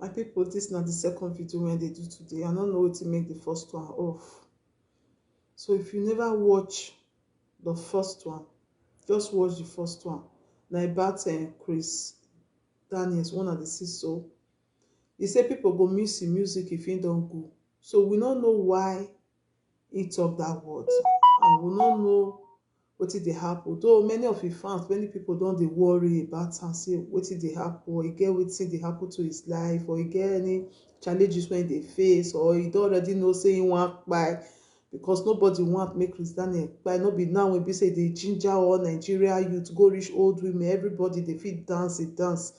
My people, this is not the second video when they do today. I don't know what to make the first one off. So if you never watch the first one, just watch the first one. Now about Chris Daniels, one of the CISO. He say people go miss the music if he don't go. So we don't know why he talk that word. And we don't know wetin dey happen. Though many of his fans, many people don dey worry about am, say wetin dey happen, or e get wetin dey happen to his life, or e get any challenges wey e dey face, or e don already know say e wan kpai, because nobody want make Chris Daniel kpai. No be now wey be say e dey ginger all Nigeria youth go reach old women, everybody dey fit dance, e dance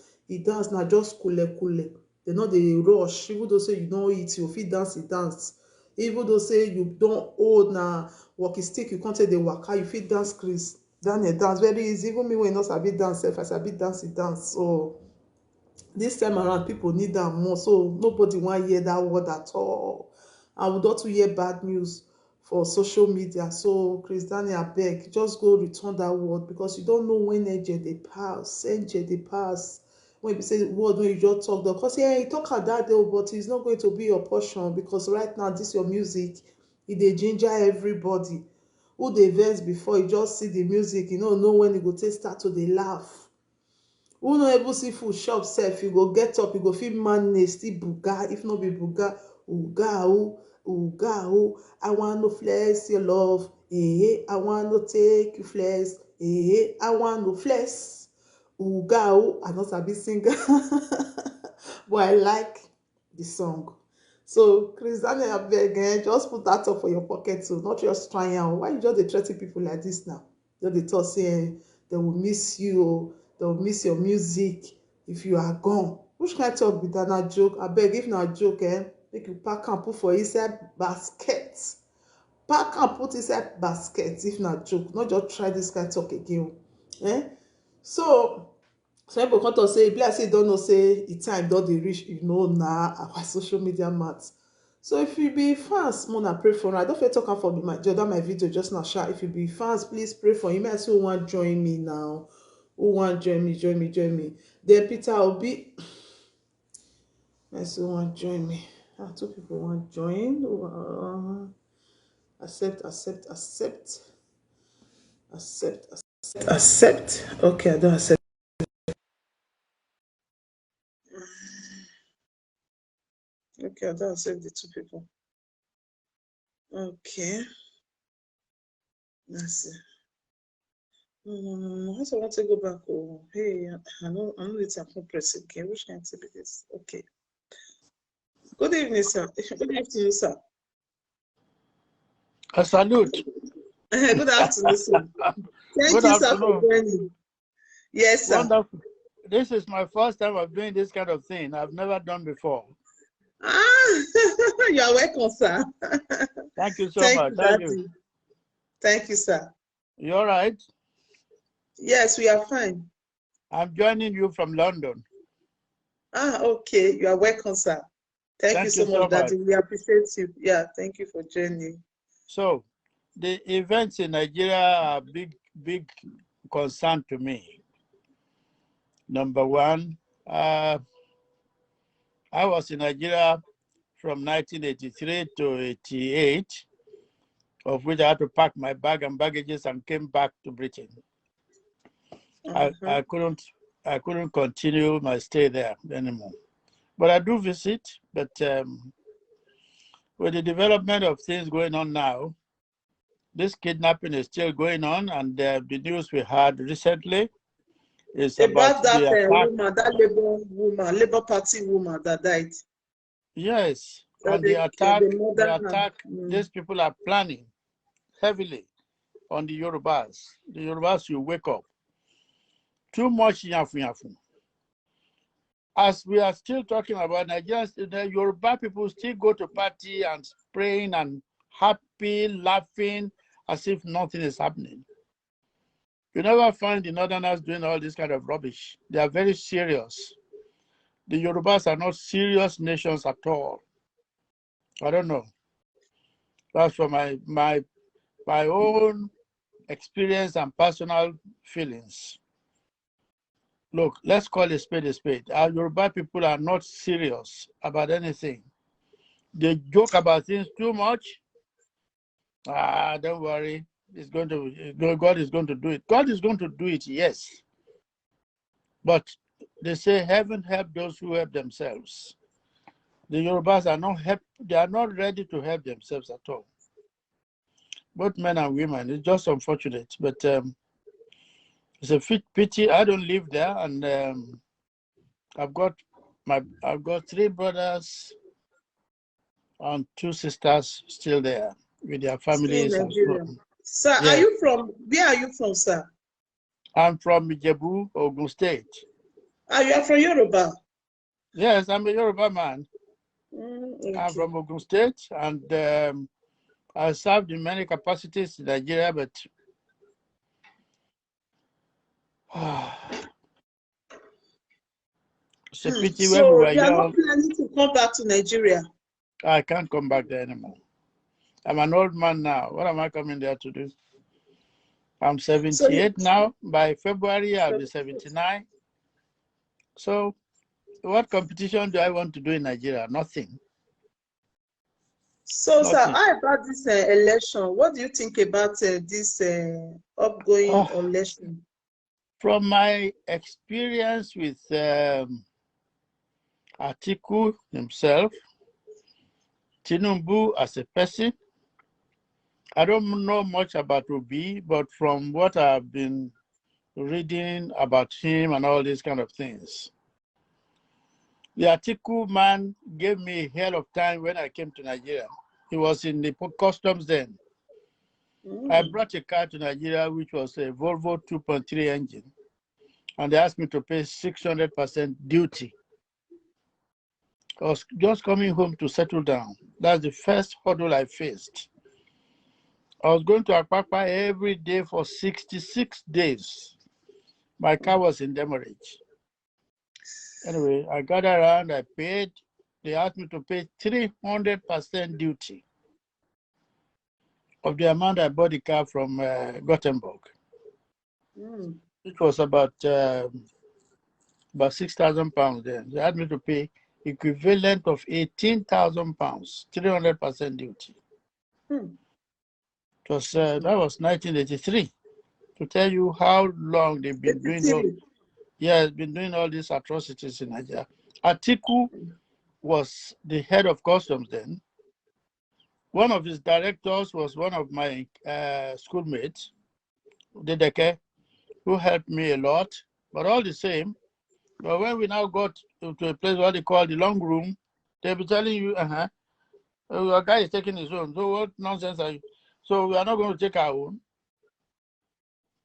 na just kule kule. Dem no dey rush. Even though say you don eat, you fit dance, even though say you don old, na walking stick you come take dey waka, you fit dance. Chris Daniel dance very easy. Even me wey no sabi dance sef, I sabi dance, so this time around people need am more, so nobody wan hear that word at all. And we don too hear bad news for social media. So Chris Daniel, abeg, just go return that word, because you don't know when angel dey pass, when you say word wey you just talk, because yeah, you talk at that day, but it's not going to be your portion, because right now this your music, e dey ginger everybody. Who dey vex before you just see the music, you no know when you go take start to dey laugh. Who no able see food shop sef, you go get up, you go fit manage still buga. If no be buga, uga o, I wan no flex your love, I wan no take you flex, I wan no flex, uga o. I no sabi sing but I like the song. So Chris Daniel, abeg, just put that up for your pocket, so not just try am. Why you just dey threa ten people like this now? Just dey talk say they will miss you, they will miss your music if you are gone. Which kind talk be that? Na joke? Abeg, if na joke, make you pack am put for inside basket. Pack am put inside basket if na joke. Not just try this kind talk again. So some people come talk say e be like say you don know say the time don dey reach, na our social media mats. So if you be fans, una pray for him. I don fit talk am for the other my video just now sha. If you be fans, please pray for him. I say who wan join me now, who wan join me. Then Peter Obi, I say who wan join me. Two people wan join. Accept. Okay, I don accept. Okay, I don accept the two people. Okay, let's see. No, I want to go back. Oh, hey, I know it's a press again. Which can be this? Okay. Good evening, sir. Good afternoon, sir. A salute. Good afternoon, sir. Thank you, sir, for joining. Yes, sir. Wonderful. This is my first time of doing this kind of thing. I've never done before. You are welcome, sir. Thank you so much. Thank you. Thank you, sir. You all right? Yes, we are fine. I'm joining you from London. Okay. You are welcome, sir. Thank you so much, Daddy. We appreciate you. Yeah, thank you for joining. So, the events in Nigeria are big concern to me. Number one, I was in Nigeria from 1983 to 88, of which I had to pack my bag and baggages and came back to Britain. I couldn't continue my stay there anymore. But I do visit, but with the development of things going on now, this kidnapping is still going on, and the news we had recently is about that woman, that Labour Party woman that died. Yes, and the attack these people are planning heavily on the Yorubas. The Yorubas will wake up. Too much yafu. As we are still talking about Nigerians, the Yoruba people still go to party and praying and happy, laughing, as if nothing is happening. You never find the Northerners doing all this kind of rubbish. They are very serious. The Yorubas are not serious nations at all. I don't know. That's from my own experience and personal feelings. Look, let's call a spade a spade. Our Yoruba people are not serious about anything. They joke about things too much. Don't worry. God is going to do it. God is going to do it, yes. But they say heaven help those who help themselves. The Yorubas are not ready to help themselves at all. Both men and women. It's just unfortunate. But it's a pity I don't live there, and I've got 3 brothers and 2 sisters still there with their Still in families and so Nigeria. on. Sir, Yes. where are you from, sir? I'm from Ijebu, Ogun State. You are from Yoruba? Yes, I'm a Yoruba man. Okay. I'm from Ogun State, and I served in many capacities in Nigeria, but it's a pity when we So were you are young. not planning to come back to Nigeria? I can't come back there anymore. I'm an old man now. What am I coming there to do? I'm 78 now. By February, I'll be 79. So what competition do I want to do in Nigeria? Nothing. So, Nothing. sir, how about this election? What do you think about this upgoing election? From my experience with Atiku himself, Tinubu as a person, I don't know much about Obi, but from what I've been reading about him and all these kind of things, the Atiku man gave me a hell of time when I came to Nigeria. He was in the customs then. I brought a car to Nigeria, which was a Volvo 2.3 engine, and they asked me to pay 600% duty. I was just coming home to settle down. That's the first hurdle I faced. I was going to Akpakpa every day for 66 days. My car was in demurrage. Anyway, I got around, I paid. They asked me to pay 300% duty of the amount I bought the car from Gothenburg. It was about 6,000 pounds then. They had me to pay equivalent of 18,000 pounds, 300% duty. It was that was 1983. To tell you how long they've been doing all these atrocities in Nigeria. Atiku was the head of customs then. One of his directors was one of my schoolmates, Dedeke, who helped me a lot. But all the same, but when we now got to a place what they call the long room, they'll be telling you, your guy is taking his own. So what nonsense are you? So we are not going to take our own.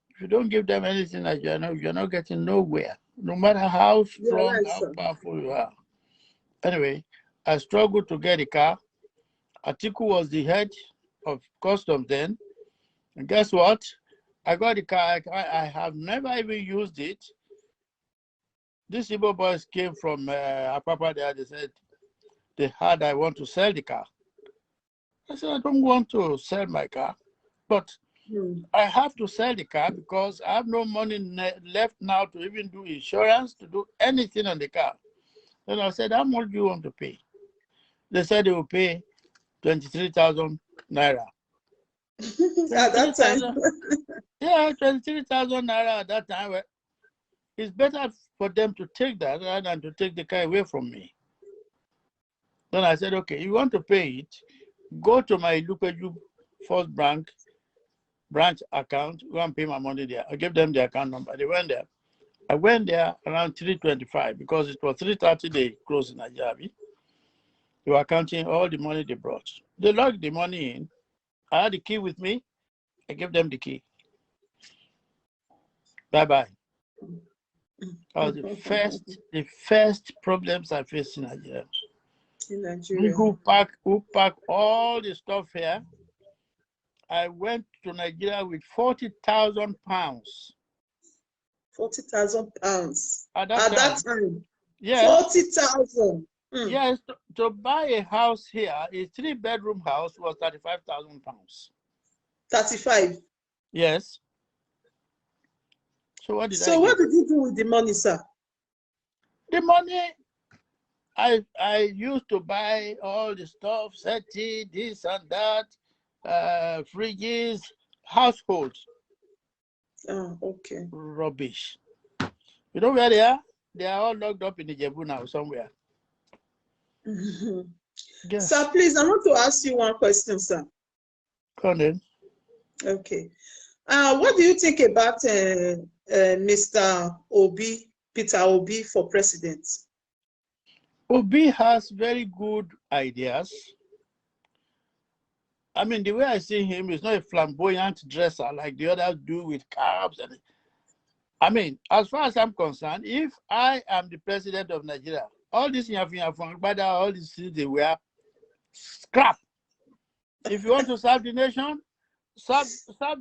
If you don't give them anything like you're not getting nowhere, no matter how strong, how powerful you are. Anyway, I struggled to get a car. Atiku was the head of customs then. And guess what? I got the car. I have never even used it. These Igbo boys came from Apapa there. They said I want to sell the car. I said, I don't want to sell my car, but I have to sell the car because I have no money left now to even do insurance, to do anything on the car. Then I said, how much do you want to pay? They said they will pay 23,000 naira. At that time? Yeah, 23,000 naira at that time. Well, it's better for them to take that rather than to take the car away from me. Then I said, okay, you want to pay it, go to my Lupeju First branch account, go and pay my money there. I gave them the account number. They went there. I went there around 3:25 because it was 3:30 they closed in Nigeria. They were counting all the money they brought. They locked the money in. I had the key with me. I gave them the key. Bye-bye. That was the first problems I faced in Nigeria. We who pack all the stuff here. I went to Nigeria with 40,000 pounds. 40,000 pounds At that time? Yes. 40,000. Yes, to buy a house here, a 3-bedroom house was 35,000 pounds. 35? Yes. So what did I So what get? did you do with the money, sir? The money I used to buy all the stuff, settee, this and that, fridges, households. Oh, okay. Rubbish. You know where they are? They are all locked up in the Jebu now somewhere. Yes. Sir, please, I want to ask you one question, sir. Come on then. Okay. What do you think about Mr. Obi, Peter Obi, for president? Obi has very good ideas. I mean, the way I see him is not a flamboyant dresser like the others do with cabs. I mean, as far as I'm concerned, if I am the president of Nigeria, all this all these things they wear, scrap. If you want to serve the nation, serve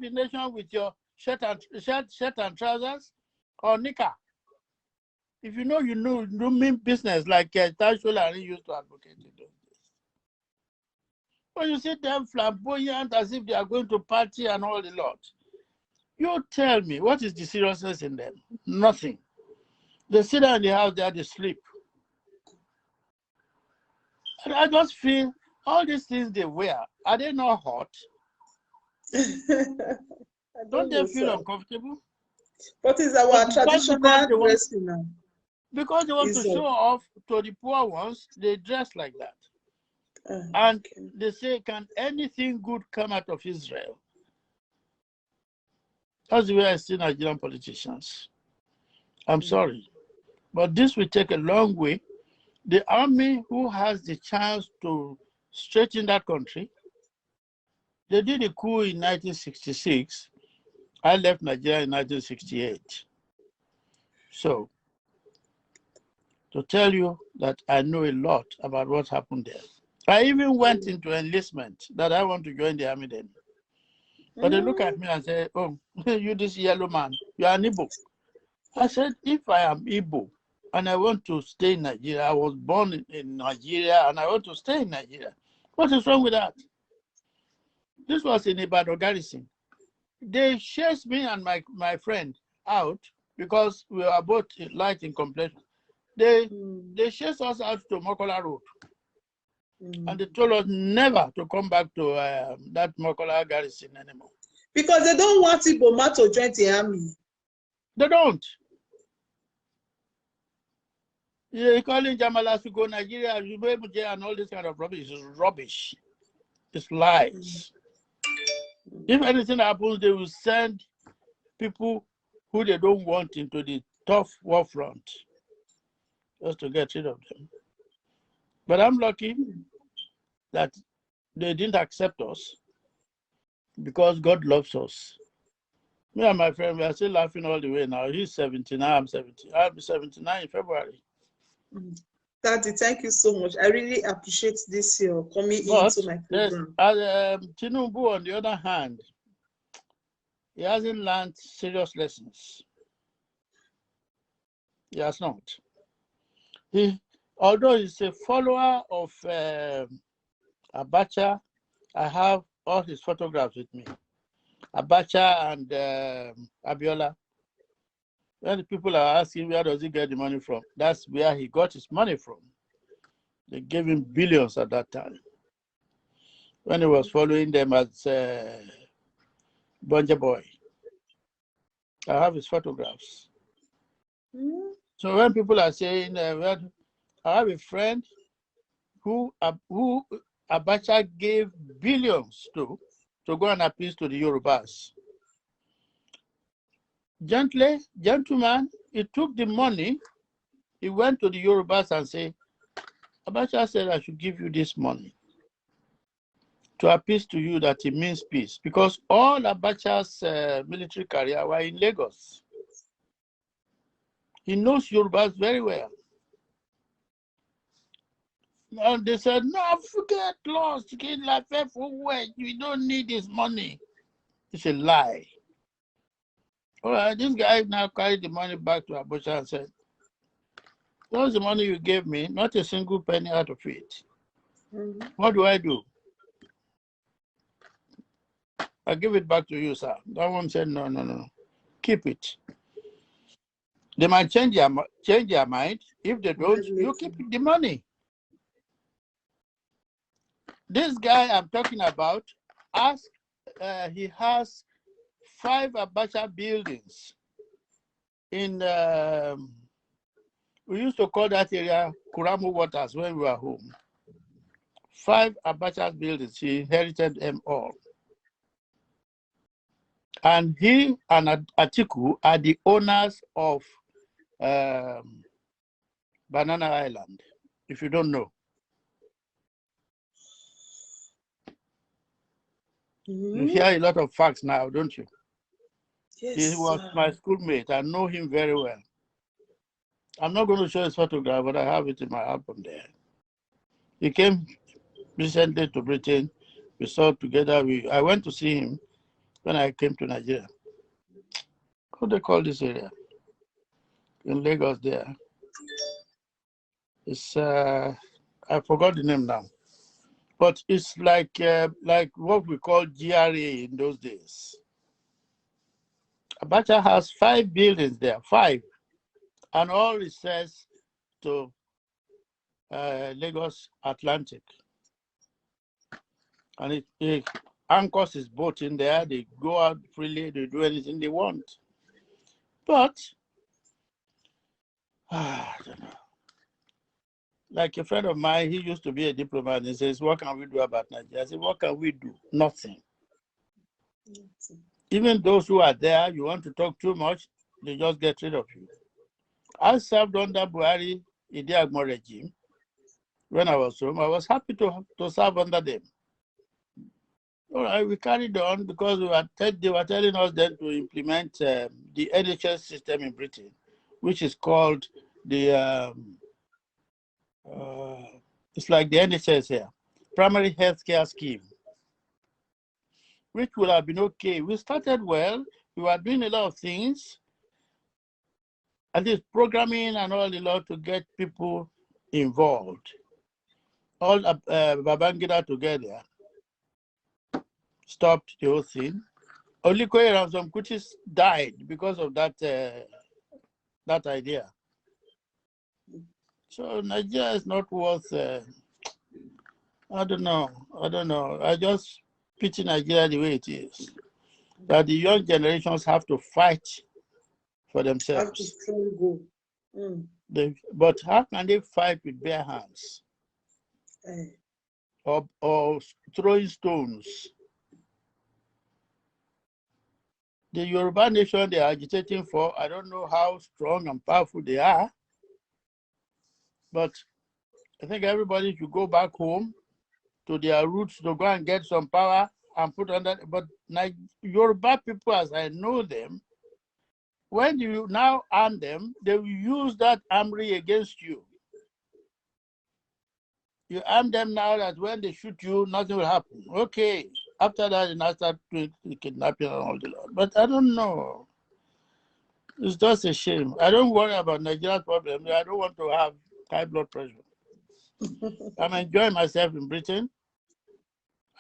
the nation with your shirt and trousers or knicker. If you don't mean business like Tashola used to advocate in those days. When you see them flamboyant as if they are going to party and all the lot, you tell me, what is the seriousness in them? Nothing. They sit down in the house there, they sleep. And I just feel all these things they wear, are they not hot? Don't they feel uncomfortable? What is our traditional dressing now? Because they want to show off to the poor ones, they dress like that. And they say, can anything good come out of Israel? That's the way I see Nigerian politicians. I'm sorry. But this will take a long way. The army who has the chance to straighten that country, they did a coup in 1966. I left Nigeria in 1968. So, to tell you that I know a lot about what happened there. I even went into enlistment that I want to join the army then. But they look at me and say, oh, you this yellow man, you are an Igbo. I said, if I am Igbo and I want to stay in Nigeria, I was born in Nigeria and I want to stay in Nigeria. What is wrong with that? This was in Ibadan garrison. They chased me and my friend out because we were both light in complexion. They chased us out to Mokola Road. And they told us never to come back to that Mokola garrison anymore. Because they don't want Iboma to join the army. They don't. They call it Jamala to go Nigeria, and all this kind of rubbish. It's rubbish. It's lies. If anything happens, they will send people who they don't want into the tough war front just to get rid of them. But I'm lucky that they didn't accept us because God loves us. Me and my friend, we are still laughing all the way now. He's 79, I'm 70. I'll be 79 in February. Daddy, thank you so much. I really appreciate this coming into my program. Tinubu, on the other hand, he hasn't learned serious lessons. He has not. Although he's a follower of Abacha, I have all his photographs with me. Abacha and Abiola. When the people are asking where does he get the money from, that's where he got his money from. They gave him billions at that time. When he was following them as Bonja Boy. I have his photographs. So when people are saying, I have a friend who Abacha gave billions to go and appease to the Yorubas. Gentleman, he took the money, he went to the Yorubas and said, Abacha said I should give you this money to appease to you that it means peace. Because all Abacha's military career were in Lagos. He knows Yorubas very well. And they said, no, forget lost. We don't need his money. It's a lie. All right, this guy now carried the money back to Abuja and said, what's the money you gave me? Not a single penny out of it. What do I do? I give it back to you, sir. That one said, no. Keep it. They might change their mind. If they don't, you keep the money. This guy I'm talking about, he has 5 Abacha buildings in, we used to call that area Kuramu Waters when we were home. 5 Abacha buildings, he inherited them all. And he and Atiku are the owners of Banana Island, if you don't know. You hear a lot of facts now, don't you? Yes, he was my schoolmate. I know him very well. I'm not going to show his photograph, but I have it in my album there. He came recently to Britain. We saw together. I went to see him when I came to Nigeria. What do they call this area? In Lagos there. It's, I forgot the name now. But it's like what we call GRA in those days. Abacha has 5 buildings there, 5. And all it says to Lagos Atlantic. And it anchors his boat in there. They go out freely. They do anything they want. But, I don't know. Like a friend of mine, he used to be a diplomat. He says, what can we do about Nigeria? I said, what can we do? Nothing. Even those who are there, you want to talk too much, they just get rid of you. I served under Buhari Idi regime. When I was home, I was happy to serve under them. All right, we carried on because they were telling us then to implement the NHS system in Britain, which is called the, it's like the NHS here, Primary Healthcare Scheme, which would have been okay. We started well. We were doing a lot of things, at least programming and all a lot to get people involved. All Babangida together stopped the whole thing. Olikoye Ramson Kutis died because of that idea. So Nigeria is not worth, I don't know. I just pity Nigeria the way it is. That the young generations have to fight for themselves. But how can they fight with bare hands? Or throwing stones? The Yoruba nation they are agitating for, I don't know how strong and powerful they are, but I think everybody should go back home to their roots to go and get some power and put under. But Yoruba people, as I know them, when you now arm them, they will use that armory against you. You arm them now that when they shoot you, nothing will happen. Okay. After that, you now start doing kidnapping and all the lot. But I don't know. It's just a shame. I don't worry about Nigeria's problem. I don't want to have high blood pressure. I'm enjoying myself in Britain.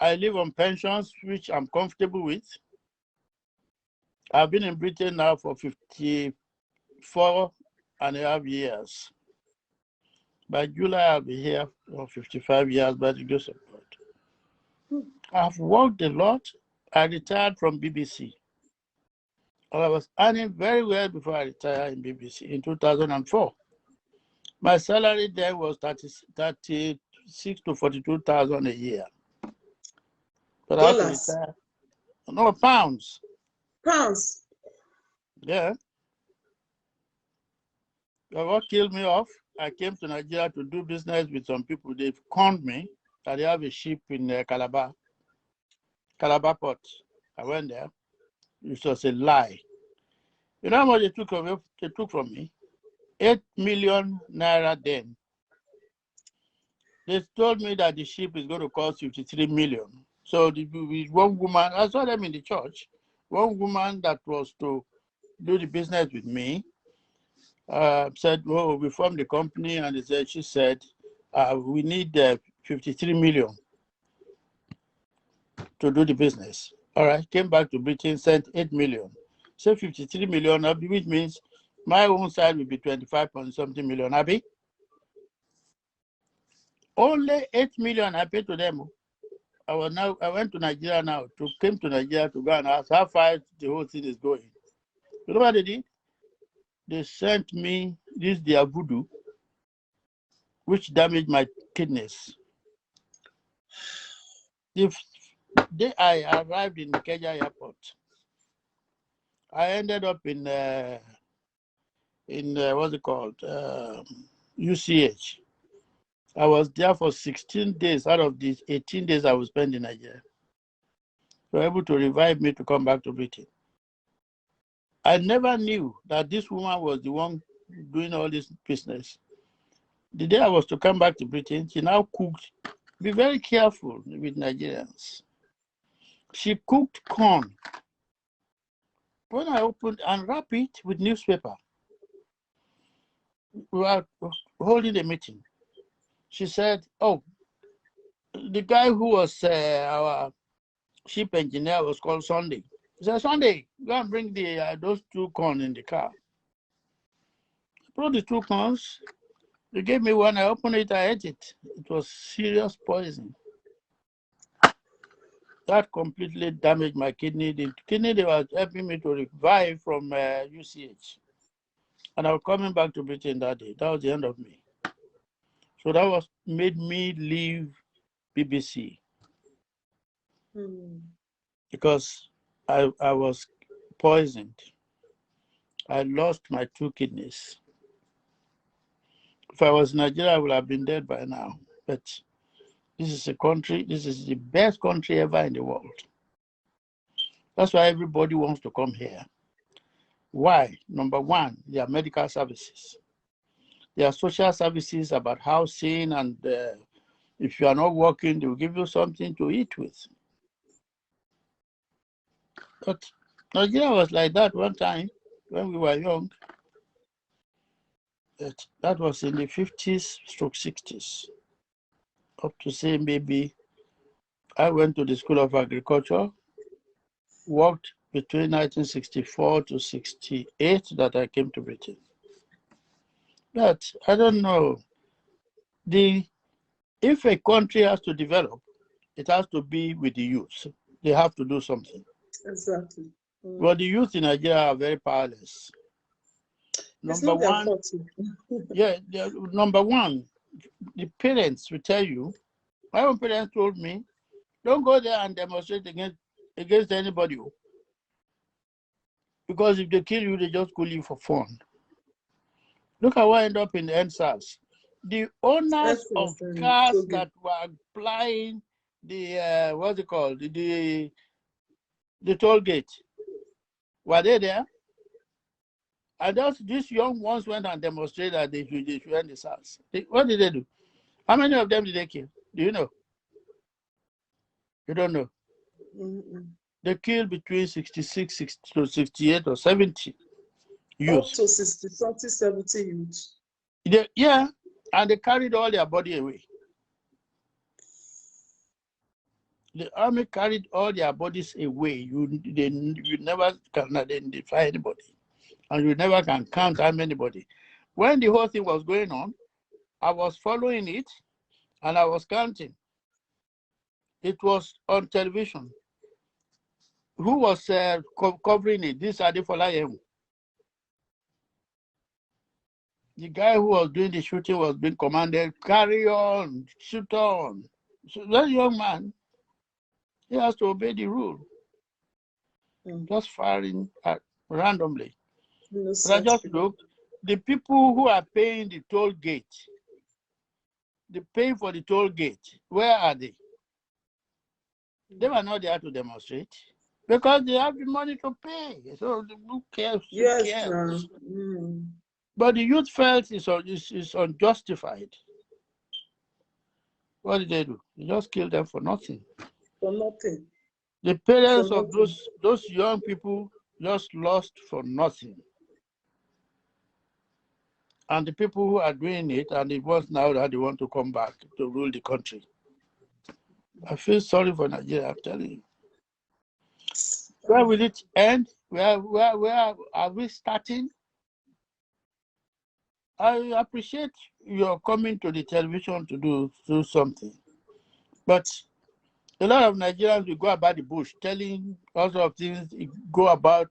I live on pensions, which I'm comfortable with. I've been in Britain now for 54.5 years. By July, I'll be here for 55 years by the grace of God. I've worked a lot. I retired from BBC. I was earning very well before I retired in BBC in 2004. My salary then was 36 to 42,000 a year. But I had to retire. No, pounds. Pounds? Yeah. But what killed me off, I came to Nigeria to do business with some people. They've conned me that they have a ship in Calabar Port. I went there. It was a lie. You know how much they took from me? 8 million naira then. They told me that the ship is going to cost 53 million. So one woman, I saw them in the church, one woman that was to do the business with me said, oh, we formed the company, and she said, we need 53 million to do the business. All right, came back to Britain, sent 8 million. So 53 million, which means My own side will be 25 point something million. Abi? Only 8 million I paid to them. I went to Nigeria now, came to Nigeria to go and ask how far the whole thing is going. You know what they did? They sent me this their voodoo, which damaged my kidneys. The day I arrived in Kenya airport, I ended up in what's it called? UCH. I was there for 16 days out of these 18 days I was spent in Nigeria. They were able to revive me to come back to Britain. I never knew that this woman was the one doing all this business. The day I was to come back to Britain, she now cooked. Be very careful with Nigerians. She cooked corn. When I opened and wrapped it with newspaper, we were holding a meeting. She said, "Oh, the guy who was our ship engineer was called Sunday." He said, "Sunday, go and bring the those 2 corn in the car." I brought the 2 corns. They gave me one. I opened it. I ate it. It was serious poison. That completely damaged my kidney. The kidney they were helping me to revive from UCH. And I was coming back to Britain that day. That was the end of me. So that was made me leave BBC. Because I was poisoned. I lost my 2 kidneys. If I was in Nigeria, I would have been dead by now. But this is a country, this is the best country ever in the world. That's why everybody wants to come here. Why? Number one, their medical services. There are social services about housing, and if you are not working, they will give you something to eat with. But Nigeria was like that one time when we were young. That was in the 50s stroke 60s. Up to say maybe I went to the School of Agriculture, worked between 1964 to 68 that I came to Britain. But I don't know. If a country has to develop, it has to be with the youth. They have to do something. Exactly. Well, the youth in Nigeria are very powerless. Number one, number one, the parents will tell you. My own parents told me, don't go there and demonstrate against anybody. Because if they kill you, they just kill you for fun. Look at what ended up in the NSAS. The owners of cars that were applying the, what's it called, the toll gate, were they there? And these young ones went and demonstrated that they should end the SARS. What did they do? How many of them did they kill? Do you know? You don't know. They killed between 66 to 68 or 70 youth. Up to 60, 70 youth. Yeah, and they carried all their body away. The army carried all their bodies away. You never can identify anybody. And you never can count how many body. When the whole thing was going on, I was following it and I was counting. It was on television. Who was covering it? This Adefolayem. The guy who was doing the shooting was being commanded, carry on, shoot on. So that young man, he has to obey the rule. Just firing randomly. But I just looked, the people who are paying the toll gate, they pay for the toll gate, where are they? They were not there to demonstrate because they have the money to pay. So who cares? Yes, cares? But the youth felt it's unjustified. What did they do? They just killed them for nothing. For nothing. The parents of those young people just lost for nothing. And the people who are doing it, and it was now that they want to come back to rule the country. I feel sorry for Nigeria, I'm telling you. Where will it end? Where are we starting? I appreciate your coming to the television to do something, but a lot of Nigerians will go about the bush telling all sorts of things, go about,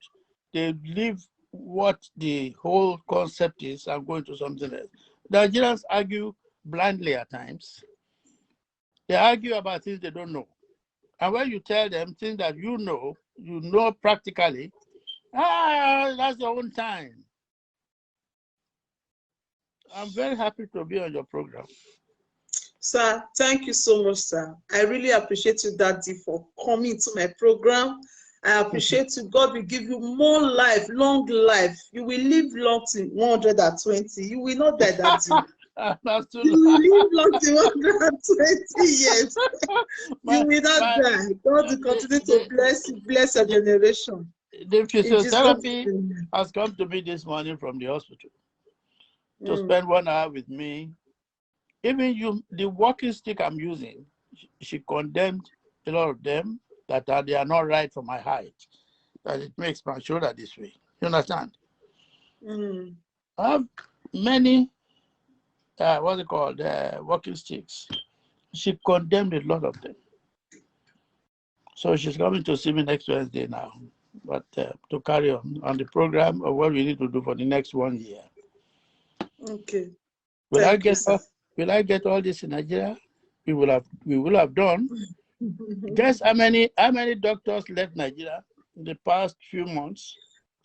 they leave what the whole concept is and go into something else. Nigerians argue blindly at times. They argue about things they don't know. And when you tell them things that you know practically, that's your own time. I'm very happy to be on your program. Sir, thank you so much, sir. I really appreciate you, Daddy, for coming to my program. I appreciate you. God will give you more life, long life. You will live long to 120. You will not die, Daddy. You will live long to 120 years. You will not die. God will continue to bless your generation. The physiotherapy has come to me this morning from the hospital to spend 1 hour with me. Even the walking stick I'm using, she condemned a lot of them that they are not right for my height, that it makes my shoulder this way. You understand? I have many, what's it called, walking sticks. She condemned a lot of them. So she's coming to see me next Wednesday now, but to carry on the program of what we need to do for the next 1 year. Okay. Will I get all this in Nigeria? We will have done. Guess how many doctors left Nigeria in the past few months?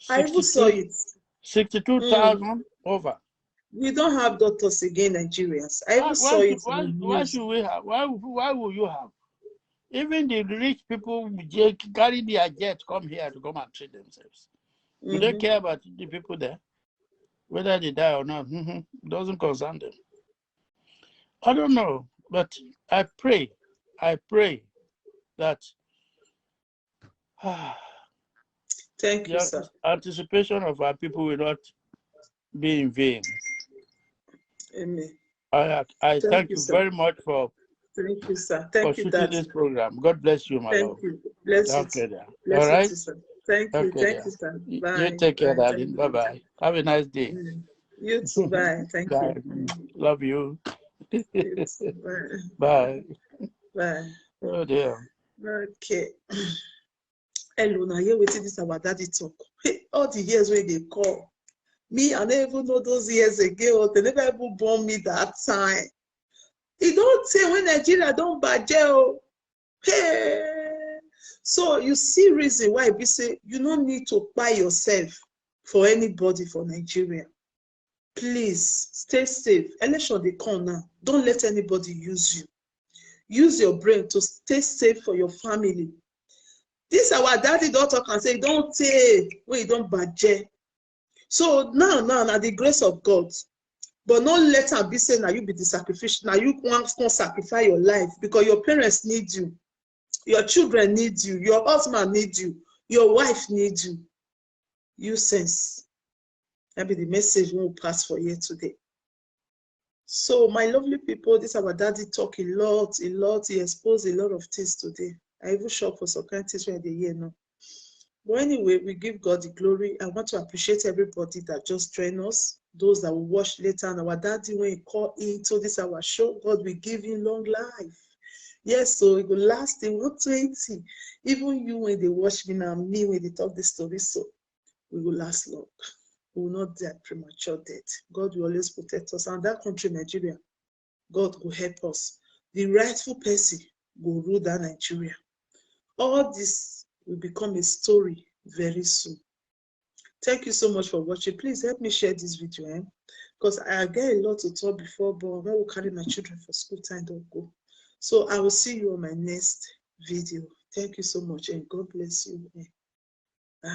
I even saw it. 62,000 over. We don't have doctors again, Nigerians. I even saw it. Why should we have? Why will you have? Even the rich people carry their jet, come here to come and treat themselves. Do they care about the people there? Whether they die or not, doesn't concern them. I don't know, but I pray that thank you, sir. Anticipation of our people will not be in vain. Amen. I thank you very much for. Thank you, sir. Thank you, Dad. This program. God bless you, my love. Thank you. Bless you. All right. You, sir. Thank you. Thank you, sir. Bye. You take care, darling. Bye-bye. Have a nice day. You too. Bye. Thank you. Love you. You too. Bye. Bye. Oh dear. Okay. Hello, now hear wetin this our daddy talk. All the years where they call me, I never even know those years ago. They never even born me that time. It don't say when Nigeria don't budget. Hey. So you see reason why we say you don't need to buy yourself for anybody for Nigeria. Please stay safe. Election they come now. Don't let anybody use you. Use your brain to stay safe for your family. This our daddy don't talk and say don't take when you don't budget. So now the grace of God. But not let her be saying that you be the sacrificial. Now you want to sacrifice your life because your parents need you, your children need you, your husband needs you, your wife needs you. Use sense. That be the message we will pass for you today. So my lovely people, this our daddy talk a lot. He exposed a lot of things today. I even shop for some kind of things where they hear now. But anyway, we give God the glory. I want to appreciate everybody that just joined us. Those that will watch later, and our daddy when he call into this our show, God will give you long life. Yes, so it will last in 120. Even you when they watch me now, me when they talk this story, so we will last long. We will not die premature death. God will always protect us. And that country, Nigeria, God will help us. The rightful person will rule that Nigeria. All this will become a story very soon. Thank you so much for watching. Please help me share this video, because I get a lot to talk before, but when we carry my children for school time, don't go. So I will see you on my next video. Thank you so much, and God bless you. Bye.